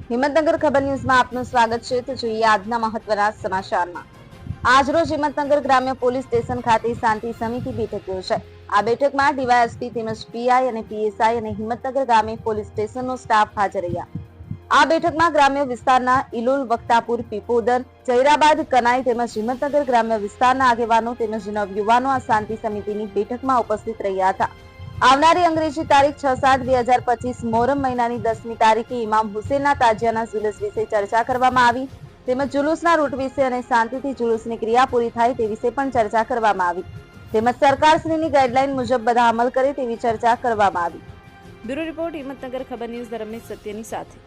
હિંમતનગર ખબર ન્યૂઝમાં આપનું સ્વાગત છે. તો જોઈએ આજના મહત્વના સમાચારમાં. આજરોજ હિંમતનગર ગ્રામ્ય પોલીસ સ્ટેશન ખાતે શાંતિ સમિતિ બેઠક યોજાઈ. આ બેઠકમાં ડીવાયએસપી તેમજ પીઆઈ અને પીએસઆઈ અને હિંમતનગર ગ્રામ્ય પોલીસ સ્ટેશનનો સ્ટાફ હાજર રહ્યા. આ બેઠકમાં ગ્રામ્ય વિસ્તારના ઇલોલ, વક્તાપુર, પીપોદર, જૈરાબાદ, કનાઈ તેમજ હિંમતનગર ગ્રામ્ય વિસ્તારના આગેવાનો તેમજ નવયુવાનો આ શાંતિ સમિતિની બેઠકમાં ઉપસ્થિત રહ્યા હતા. આવનારી અંગ્રેજી તારીખ 6/7/2025 મોહરમ મહિનાની 10મી તારીખે ઇમામ હુસેનના તાજિયાના જુલુસ વિશે ચર્ચા કરવામાં આવી. તેમજ જુલુસના રૂટ વિશે અને શાંતિથી જુલુસની ક્રિયા પૂરી થાય તે વિશે પણ ચર્ચા કરવામાં આવી. તેમજ સરકારશ્રીની ગાઈડલાઈન મુજબ બધા અમલ કરે તેવી ચર્ચા કરવામાં આવી. બ્યુરો રિપોર્ટ, હિંમતનગર ખબર ન્યૂઝ, રમેશ સત્યની સાથે.